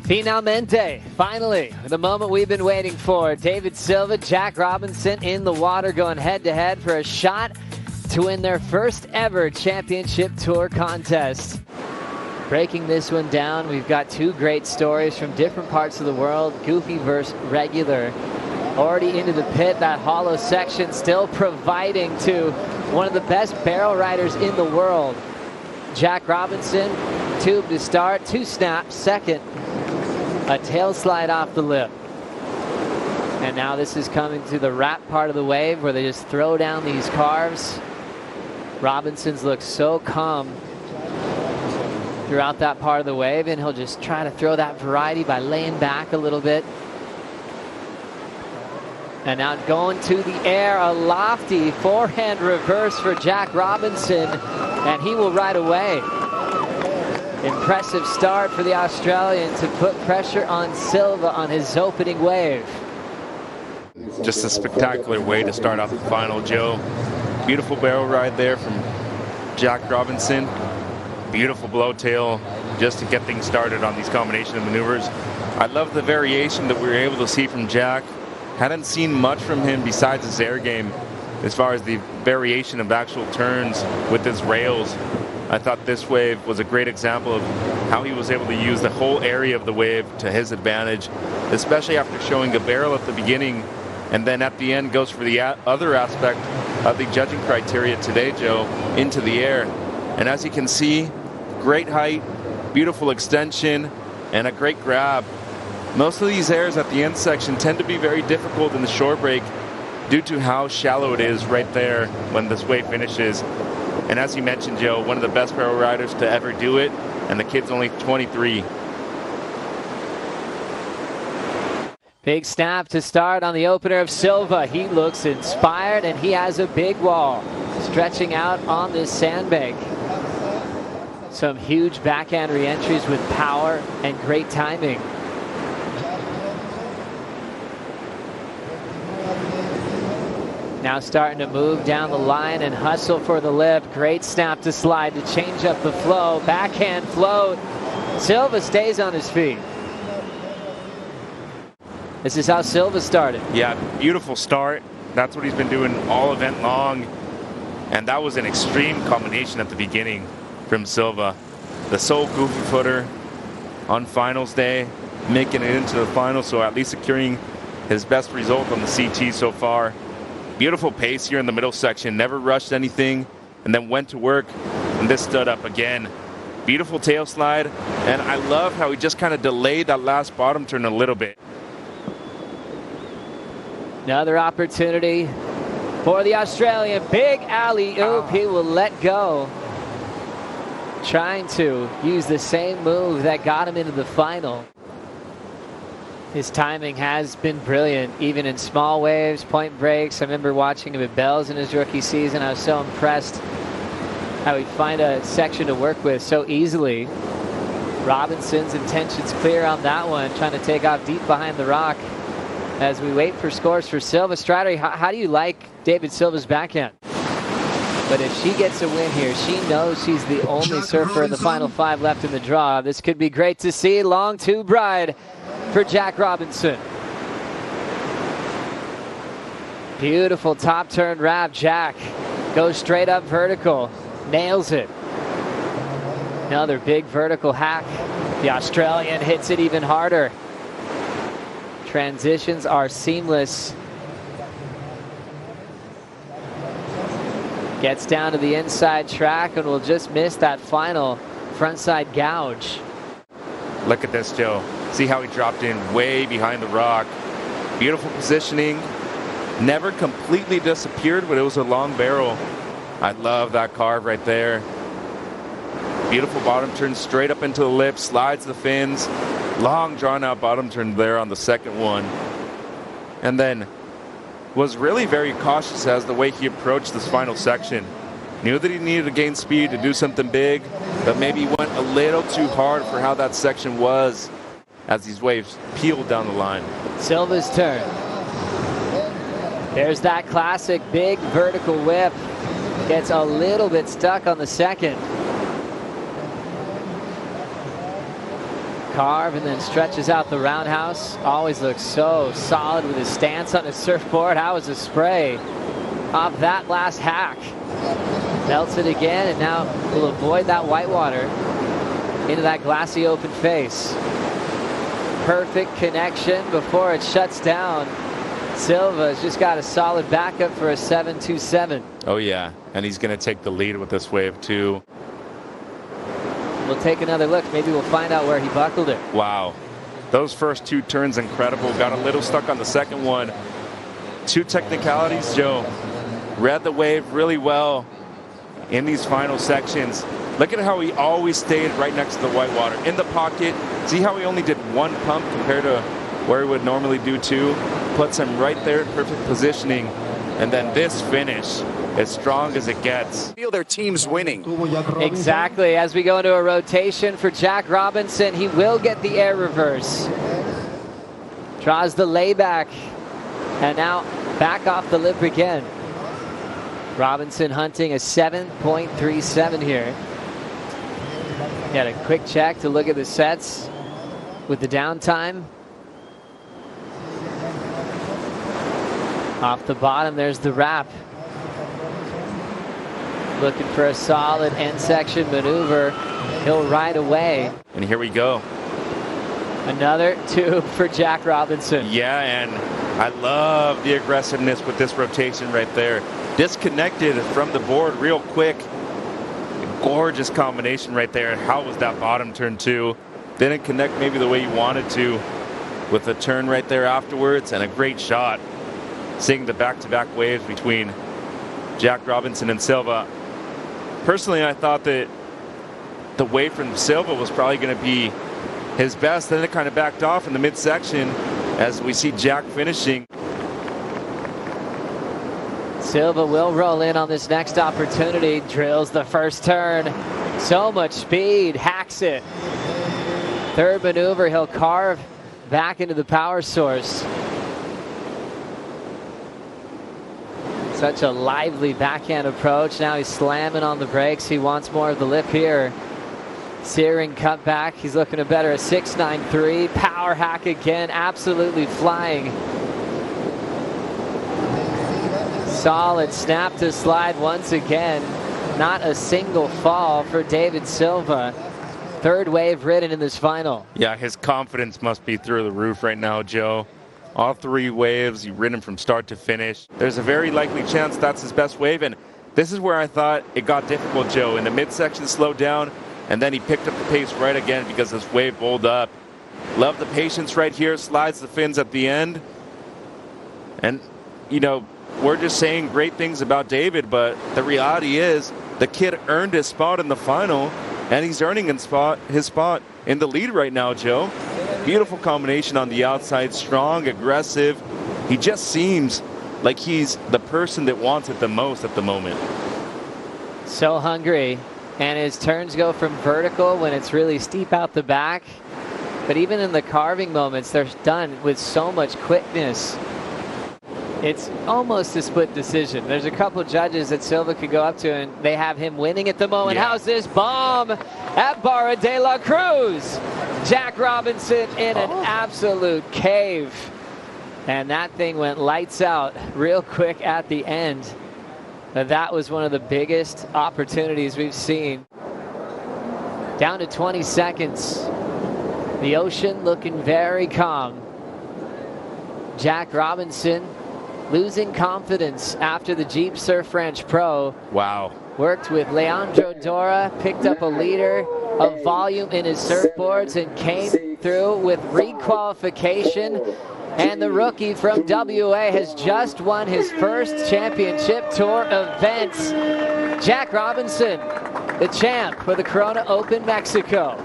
Finalmente, finally, the moment we've been waiting for. Deivid Silva, Jack Robinson in the water going head-to-head for a shot to win their first ever championship tour contest. Breaking this one down, we've got two great stories from different parts of the world. Goofy versus regular. Already into the pit, that hollow section still providing to one of the best barrel riders in the world. Jack Robinson, tube to start, 2 snaps, second. A tail slide off the lip. And now this is coming to the wrap part of the wave where they just throw down these carves. Robinson's looks so calm throughout that part of the wave, and he'll just try to throw that variety by laying back a little bit. And now going to the air, a lofty forehand reverse for Jack Robinson, and he will ride away. Impressive start for the Australian to put pressure on Silva on his opening wave. Just a spectacular way to start off the final, Joe. Beautiful barrel ride there from Jack Robinson. Beautiful blowtail just to get things started on these combination of maneuvers. I love the variation that we were able to see from Jack. Hadn't seen much from him besides his air game as far as the variation of actual turns with his rails. I thought this wave was a great example of how he was able to use the whole area of the wave to his advantage, especially after showing a barrel at the beginning and then at the end goes for the other aspect of the judging criteria today, Joe, into the air. And as you can see, great height, beautiful extension, and a great grab. Most of these airs at the end section tend to be very difficult in the short break due to how shallow it is right there when this wave finishes. And as you mentioned, Joe, one of the best barrel riders to ever do it, and the kid's only 23. Big snap to start on the opener of Silva. He looks inspired, and he has a big wall stretching out on this sandbank. Some huge backhand re-entries with power and great timing. Now starting to move down the line and hustle for the lip. Great snap to slide to change up the flow. Backhand float. Silva stays on his feet. This is how Silva started. Yeah, beautiful start. That's what he's been doing all event long. And that was an extreme combination at the beginning from Silva. The sole goofy footer on finals day, making it into the final, so at least securing his best result on the CT so far. Beautiful pace here in the middle section, never rushed anything, and then went to work, and this stood up again. Beautiful tail slide, and I love how he just kind of delayed that last bottom turn a little bit. Another opportunity for the Australian. Big alley-oop, he will let go. Trying to use the same move that got him into the final. His timing has been brilliant, even in small waves, point breaks. I remember watching him at Bells in his rookie season. I was so impressed how he'd find a section to work with so easily. Robinson's intentions clear on that one, trying to take off deep behind the rock. As we wait for scores for Silva. Strider, how do you like Deivid Silva's backhand? But if she gets a win here, she knows she's the only surfer in the final 5 left in the draw. This could be great to see. Long tube ride for Jack Robinson. Beautiful top turn wrap. Jack goes straight up vertical. Nails it. Another big vertical hack. The Australian hits it even harder. Transitions are seamless. Gets down to the inside track and will just miss that final frontside gouge. Look at this, Joe. See how he dropped in way behind the rock. Beautiful positioning. Never completely disappeared, but it was a long barrel. I love that carve right there. Beautiful bottom turn straight up into the lip, slides the fins. Long drawn out bottom turn there on the second one. And then was really very cautious as the way he approached this final section. Knew that he needed to gain speed to do something big, but maybe went a little too hard for how that section was as these waves peeled down the line. Silva's turn. There's that classic big vertical whip. Gets a little bit stuck on the second. carve and then stretches out the roundhouse. Always looks so solid with his stance on his surfboard. How was the spray off that last hack? Belts it again, and now will avoid that whitewater into that glassy open face. Perfect connection before it shuts down. Silva's just got a solid backup for a 7.27. Oh yeah, and he's going to take the lead with this wave too. We'll take another look. Maybe we'll find out where he buckled it. Wow. Those first two turns, incredible. Got a little stuck on the second one. Two technicalities, Joe. Read the wave really well in these final sections. Look at how he always stayed right next to the whitewater. In the pocket. See how he only did one pump compared to where he would normally do two? Puts him right there in perfect positioning. And then this finish, as strong as it gets. Feel their team's winning. Exactly. As we go into a rotation for Jack Robinson, he will get the air reverse. Draws the layback. And now back off the lip again. Robinson hunting a 7.37 here. Got a quick check to look at the sets with the downtime. Off the bottom, there's the wrap. Looking for a solid end section maneuver. He'll ride away. And here we go. Another two for Jack Robinson. Yeah, and I love the aggressiveness with this rotation right there. Disconnected from the board real quick. Gorgeous combination right there. How was that bottom turn too? Didn't connect maybe the way you wanted to with a turn right there afterwards, and a great shot. Seeing the back-to-back waves between Jack Robinson and Silva. Personally, I thought that the wave from Silva was probably going to be his best. Then it kind of backed off in the midsection as we see Jack finishing. Silva will roll in on this next opportunity. Drills the first turn. So much speed. Hacks it. Third maneuver, he'll carve back into the power source. Such a lively backhand approach. Now he's slamming on the brakes. He wants more of the lip here. Searing cut back. He's looking to better a 6.93. Power hack again. Absolutely flying. Solid snap to slide once again. Not a single fall for Deivid Silva. Third wave ridden in this final. Yeah, his confidence must be through the roof right now, Joe. All three waves, he ridden from start to finish. There's a very likely chance that's his best wave, and this is where I thought it got difficult, Joe. In the midsection, slowed down, and then he picked up the pace right again because this wave bowled up. Love the patience right here, slides the fins at the end. And, you know, we're just saying great things about Deivid, but the reality is the kid earned his spot in the final, and he's earning his spot in the lead right now, Joe. Beautiful combination on the outside, strong, aggressive. He just seems like he's the person that wants it the most at the moment. So hungry, and his turns go from vertical when it's really steep out the back. But even in the carving moments, they're done with so much quickness. It's almost a split decision. There's a couple judges that Silva could go up to, and they have him winning at the moment. Yeah. How's this bomb at Barra de la Cruz? Jack Robinson in an absolute cave. And that thing went lights out real quick at the end. But that was one of the biggest opportunities we've seen. Down to 20 seconds. The ocean looking very calm. Jack Robinson losing confidence after the Jeep Surf French Pro. Wow. Worked with Leandro Dora, picked up a liter of volume in his surfboards and came through with requalification. And the rookie from WA has just won his first championship tour event. Jack Robinson, the champ for the Corona Open Mexico.